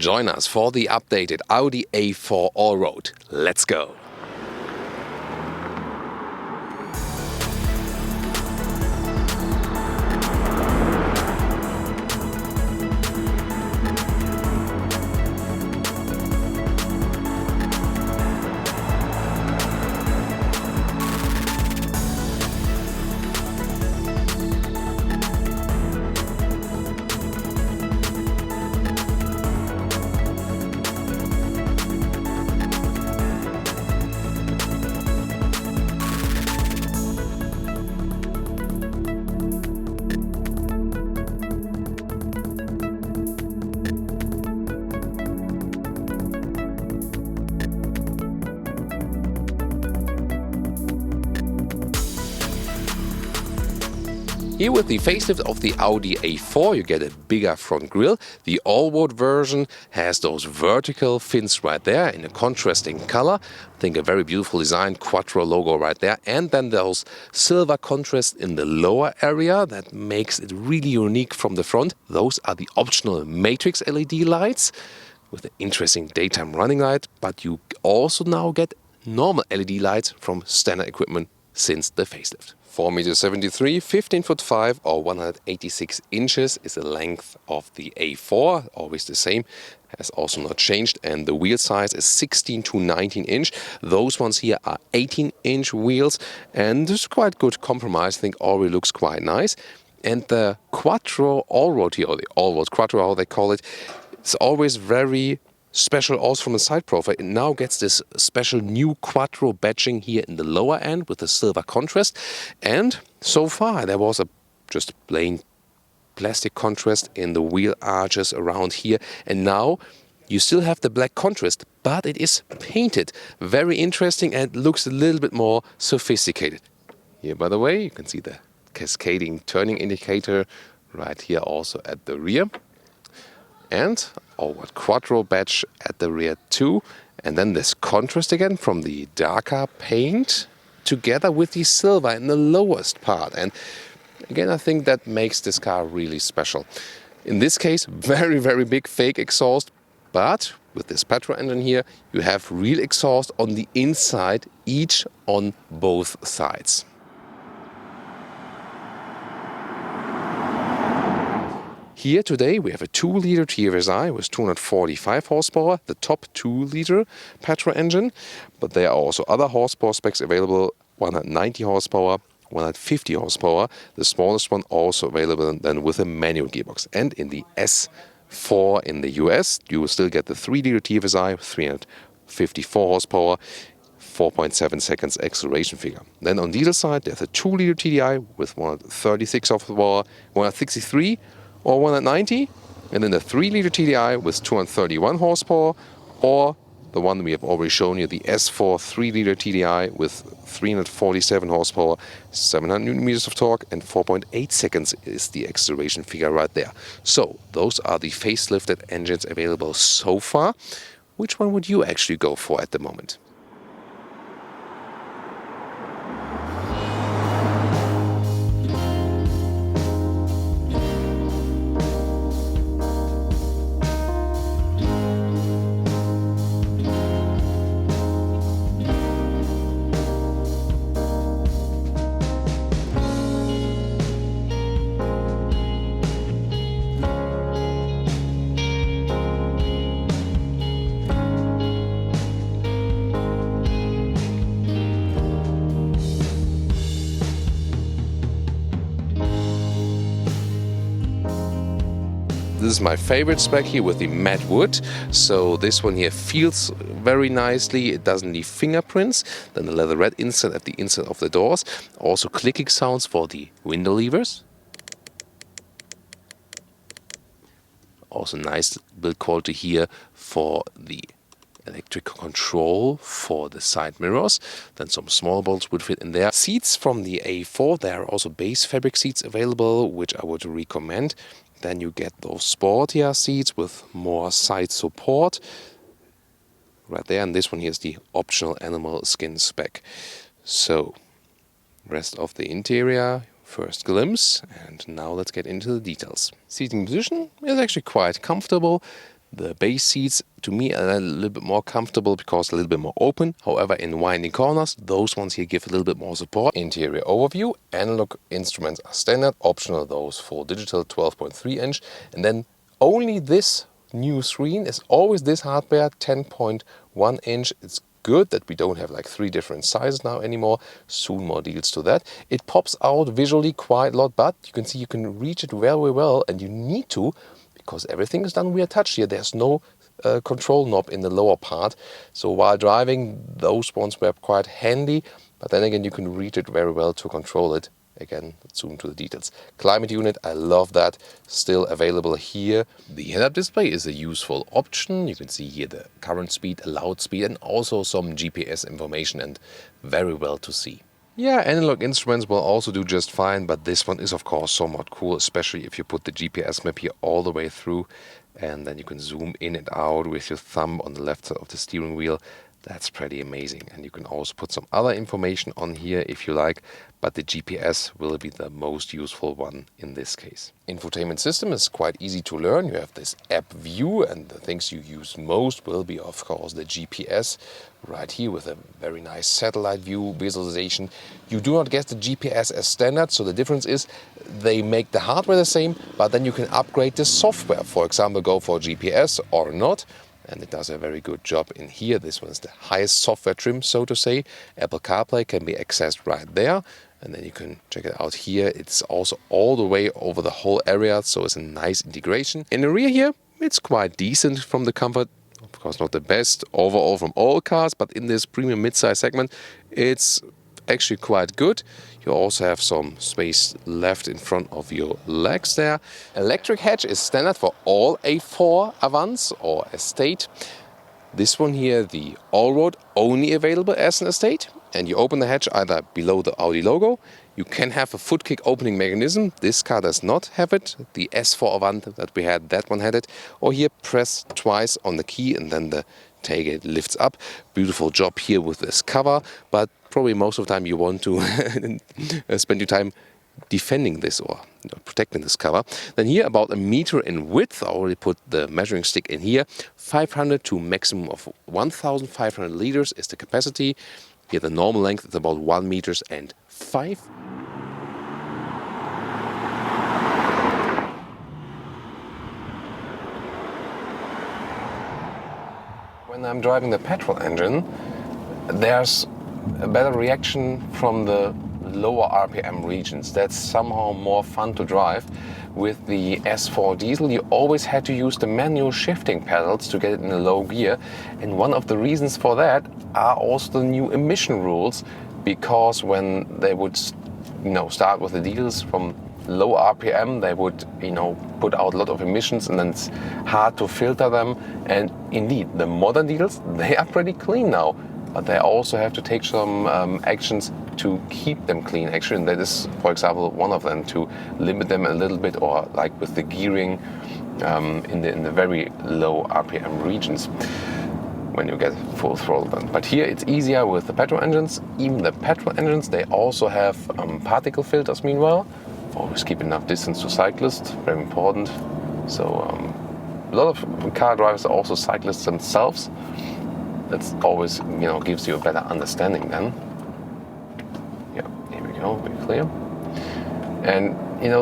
Join us for the updated Audi A4 Allroad. Let's go! Here with the facelift of the Audi A4 you get a bigger front grille. The Allroad version has those vertical fins right there in a contrasting color. I think a very beautiful design, Quattro logo right there. And then those silver contrast in the lower area that makes it really unique from the front. Those are the optional matrix LED lights with an interesting daytime running light. But you also now get normal LED lights from standard equipment since the facelift. 4.73 meters, 15'5" or 186 inches is the length of the A4, always the same, has also not changed, and the wheel size is 16 to 19 inch. Those ones here are 18-inch wheels, and this is quite good compromise. I think already looks quite nice. And the Quattro Allroad here, or the Allroad Quattro, how they call it, it's always very special also from the side profile. It now gets this special new Quattro badging here in the lower end with the silver contrast. And so far there was a just plain plastic contrast in the wheel arches around here. And now you still have the black contrast, but it is painted. Very interesting and looks a little bit more sophisticated. Here, by the way, you can see the cascading turning indicator right here also at the rear. And Allroad Quattro badge at the rear too. And then this contrast again from the darker paint together with the silver in the lowest part. And again, I think that makes this car really special. In this case, very, very big fake exhaust. But with this petrol engine here, you have real exhaust on the inside, each on both sides. Here today we have a 2-liter TFSI with 245 horsepower, the top 2-liter petrol engine, but there are also other horsepower specs available, 190 horsepower, 150 horsepower, the smallest one also available then with a manual gearbox. And in the S4 in the US, you will still get the 3-liter TFSI with 354 horsepower, 4.7 seconds acceleration figure. Then on diesel side, there's a 2-liter TDI with 136 horsepower, 163 or 190, and then the 3-liter TDI with 231 horsepower, or the one we have already shown you, the S4 3-liter TDI with 347 horsepower, 700 Newton meters of torque, and 4.8 seconds is the acceleration figure right there. So those are the facelifted engines available so far. Which one would you actually go for at the moment? This is my favorite spec here with the matte wood. So this one here feels very nicely. It doesn't leave fingerprints. Then the leatherette insert at the inside of the doors. Also clicking sounds for the window levers. Also nice build quality here for the electric control for the side mirrors. Then some small bolts would fit in there. Seats from the A4, there are also base fabric seats available, which I would recommend. Then you get those sportier seats with more side support right there, and this one here is the optional animal skin spec. So rest of the interior, first glimpse, and now let's get into the details. Seating position is actually quite comfortable. The base seats, to me, are a little bit more comfortable because a little bit more open. However, in winding corners, those ones here give a little bit more support. Interior overview, analog instruments are standard, optional those for digital 12.3 inch. And then only this new screen is always this hardware, 10.1 inch. It's good that we don't have like 3 different sizes now anymore. Soon more deals to that. It pops out visually quite a lot, but you can see you can reach it very well, and you need to, because everything is done via touch here. There's no control knob in the lower part. So while driving, those ones were quite handy, but then again, you can reach it very well to control it. Again, zoom to the details. Climate unit, I love that. Still available here. The head-up display is a useful option. You can see here the current speed, allowed speed, and also some GPS information, and very well to see. Yeah, analog instruments will also do just fine, but this one is of course somewhat cool, especially if you put the GPS map here all the way through, and then you can zoom in and out with your thumb on the left side of the steering wheel. That's pretty amazing. And you can also put some other information on here if you like, but the GPS will be the most useful one in this case. Infotainment system is quite easy to learn. You have this app view, and the things you use most will be of course the GPS right here with a very nice satellite view visualization. You do not get the GPS as standard, so the difference is they make the hardware the same, but then you can upgrade the software. For example, go for GPS or not. And it does a very good job in here. This one is the highest software trim, so to say. Apple CarPlay can be accessed right there. And then you can check it out here. It's also all the way over the whole area, so it's a nice integration. In the rear here, it's quite decent from the comfort. Of course, not the best overall from all cars, but in this premium mid-size segment, it's actually quite good. You also have some space left in front of your legs there. Electric hatch is standard for all A4 Avants or Estate. This one here, the Allroad, only available as an Estate. And you open the hatch either below the Audi logo. You can have a foot kick opening mechanism. This car does not have it. The S4 Avant that we had, that one had it. Or here, press twice on the key and then the tailgate lifts up. Beautiful job here with this cover, but probably most of the time you want to spend your time defending this or protecting this cover. Then here about 1 meter in width. I already put the measuring stick in here. 500 to maximum of 1,500 liters is the capacity. Here the normal length is about 1 meter and 5. When I'm driving the petrol engine, there's a better reaction from the lower RPM regions. That's somehow more fun to drive. With the S4 diesel, you always had to use the manual shifting pedals to get it in a low gear. And one of the reasons for that are also the new emission rules, because when they would start with the diesels from low RPM, they would put out a lot of emissions, and then it's hard to filter them. And indeed, the modern diesels, they are pretty clean now, but they also have to take some actions to keep them clean. Actually, and that is, for example, one of them, to limit them a little bit, or like with the gearing in the very low RPM regions when you get full throttle done. But here it's easier with the petrol engines. Even the petrol engines, they also have particle filters meanwhile. Always keep enough distance to cyclists, very important. So a lot of car drivers are also cyclists themselves. That's always gives you a better understanding then. Yeah, here we go, very clear. And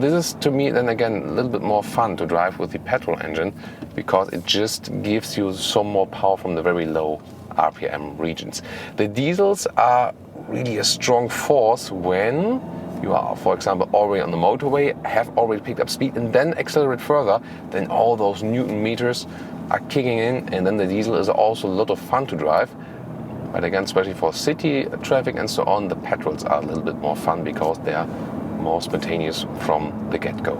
this is, to me, then again, a little bit more fun to drive with the petrol engine, because it just gives you some more power from the very low RPM regions. The diesels are really a strong force when you are, for example, already on the motorway, have already picked up speed and then accelerate further, then all those Newton meters are kicking in, and then the diesel is also a lot of fun to drive. But again, especially for city traffic and so on, the petrols are a little bit more fun because they are more spontaneous from the get-go.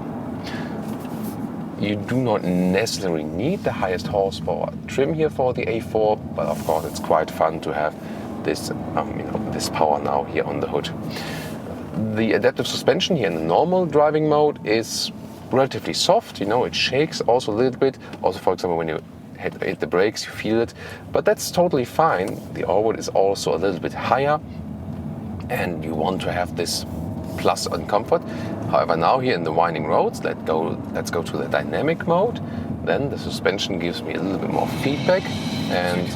You do not necessarily need the highest horsepower trim here for the A4, but of course it's quite fun to have this, this power now here on the hood. The adaptive suspension here in the normal driving mode is relatively soft. It shakes also a little bit. Also, for example, when you hit the brakes, you feel it, but that's totally fine. The Allroad is also a little bit higher, and you want to have this plus on comfort. However, now here in the winding roads, let's go to the dynamic mode. Then the suspension gives me a little bit more feedback, and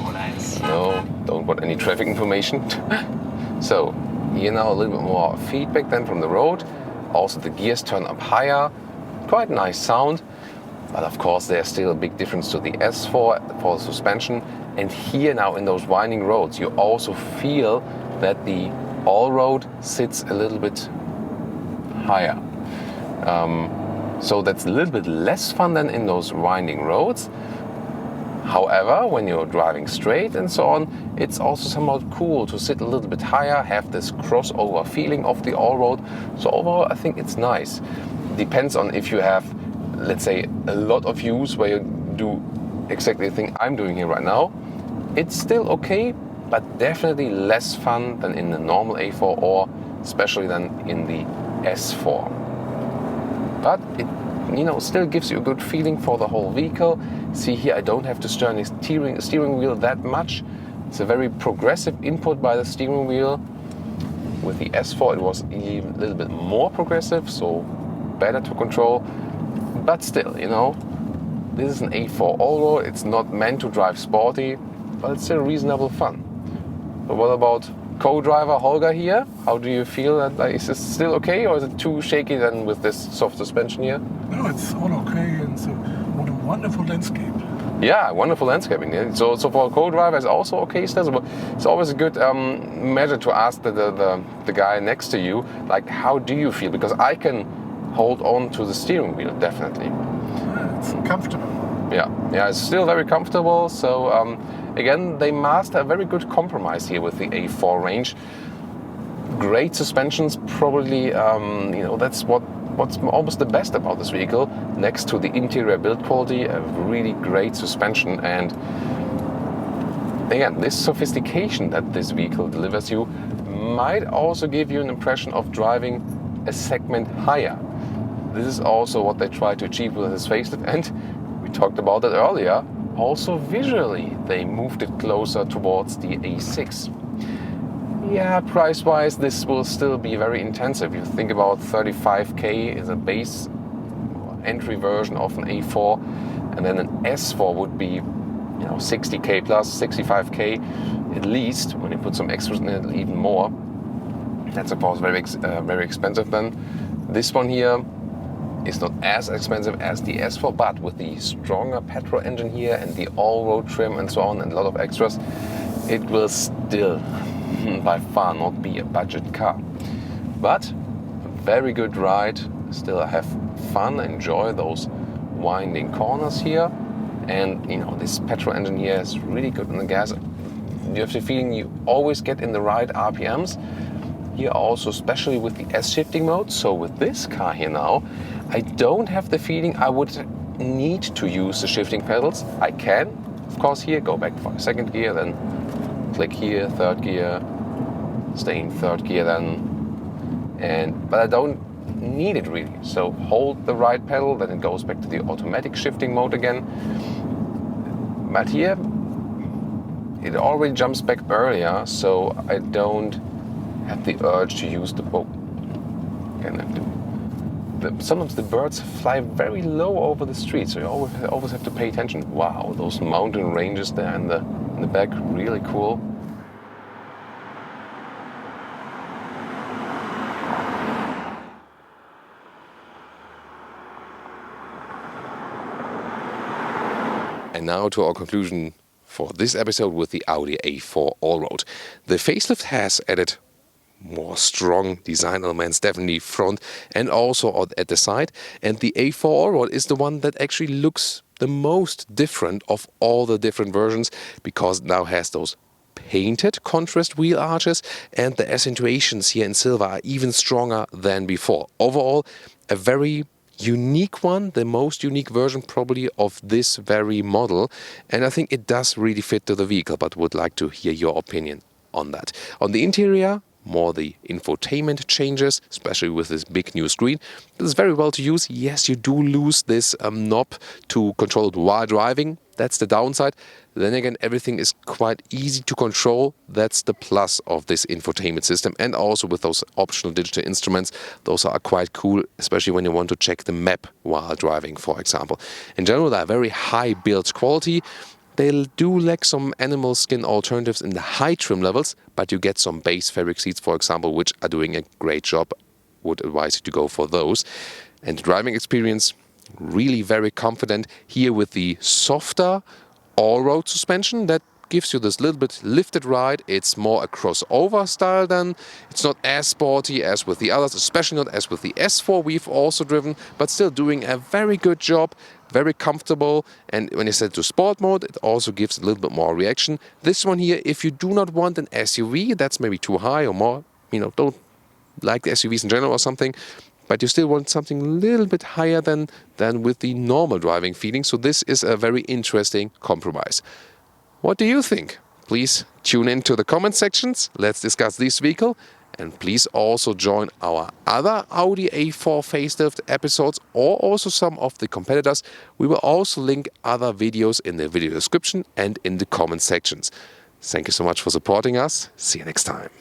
no, don't want any traffic information. So here now a little bit more feedback than from the road. Also the gears turn up higher, quite nice sound. But of course there's still a big difference to the S4 for the suspension. And here now in those winding roads, you also feel that the Allroad sits a little bit higher. So that's a little bit less fun than in those winding roads. However, when you're driving straight and so on, it's also somewhat cool to sit a little bit higher, have this crossover feeling of the Allroad. So overall, I think it's nice. Depends on if you have, let's say, a lot of use where you do exactly the thing I'm doing here right now. It's still okay, but definitely less fun than in the normal A4 or especially than in the S4. But it, still gives you a good feeling for the whole vehicle. See here, I don't have to turn the steering wheel that much. It's a very progressive input by the steering wheel. With the S4 it was even a little bit more progressive, so better to control. But still, this is an A4 Allroad. It's not meant to drive sporty, but it's still reasonable fun. So what about co-driver Holger here? How do you feel? Is it still okay, or is it too shaky then with this soft suspension here? No, it's all okay, and what a wonderful landscape. Yeah, wonderful landscaping. Yeah. So for a co-driver it's also okay still, but it's always a good measure to ask the guy next to you, like, how do you feel? Because I can hold on to the steering wheel, definitely. Yeah, it's comfortable. Yeah, it's still very comfortable. So again, they master a very good compromise here with the A4 range. Great suspensions, probably. That's what's almost the best about this vehicle. Next to the interior build quality, a really great suspension, and again, this sophistication that this vehicle delivers you might also give you an impression of driving a segment higher. This is also what they try to achieve with this facelift, and we talked about that earlier. Also visually, they moved it closer towards the A6. Yeah, price-wise, this will still be very intensive. You think about 35k is a base entry version of an A4, and then an S4 would be 60k plus, 65k at least. When you put some extras in it, even more. That's of course very expensive then. This one here is not as expensive as the S4, but with the stronger petrol engine here and the all-road trim and so on and a lot of extras, it will still by far not be a budget car. But a very good ride. Still I have fun, enjoy those winding corners here, and this petrol engine here is really good on the gas. You have the feeling you always get in the right RPMs. Here also, especially with the S shifting mode. So with this car here now, I don't have the feeling I would need to use the shifting pedals. I can, of course, here go back for a second gear, then click here, third gear, stay in third gear then, but I don't need it really. So hold the right pedal, then it goes back to the automatic shifting mode again. But here it already jumps back earlier, so I don't have the urge to use the boat. Sometimes the birds fly very low over the street, so you always have to pay attention. Wow, those mountain ranges there in the back, really cool. And now to our conclusion for this episode with the Audi A4 Allroad. The facelift has added more strong design elements, definitely front and also at the side. And the A4 Allroad is the one that actually looks the most different of all the different versions, because it now has those painted contrast wheel arches, and the accentuations here in silver are even stronger than before. Overall, a very unique one, the most unique version probably of this very model, and I think it does really fit to the vehicle, but would like to hear your opinion on that. On the interior, more the infotainment changes, especially with this big new screen. This is very well to use. Yes, you do lose this knob to control it while driving. That's the downside. Then again, everything is quite easy to control. That's the plus of this infotainment system. And also with those optional digital instruments, those are quite cool, especially when you want to check the map while driving, for example. In general, they are very high build quality. They do lack some animal skin alternatives in the high trim levels, but you get some base fabric seats, for example, which are doing a great job. Would advise you to go for those. And the driving experience, really very confident here with the softer all-road suspension that gives you this little bit lifted ride. It's more a crossover style then. It's not as sporty as with the others, especially not as with the S4 we've also driven, but still doing a very good job, very comfortable. And when you set to sport mode, it also gives a little bit more reaction. This one here, if you do not want an SUV, that's maybe too high or more, don't like the SUVs in general or something, but you still want something a little bit higher than with the normal driving feeling. So this is a very interesting compromise. What do you think? Please tune into the comment sections. Let's discuss this vehicle. And please also join our other Audi A4 facelift episodes or also some of the competitors. We will also link other videos in the video description and in the comment sections. Thank you so much for supporting us. See you next time.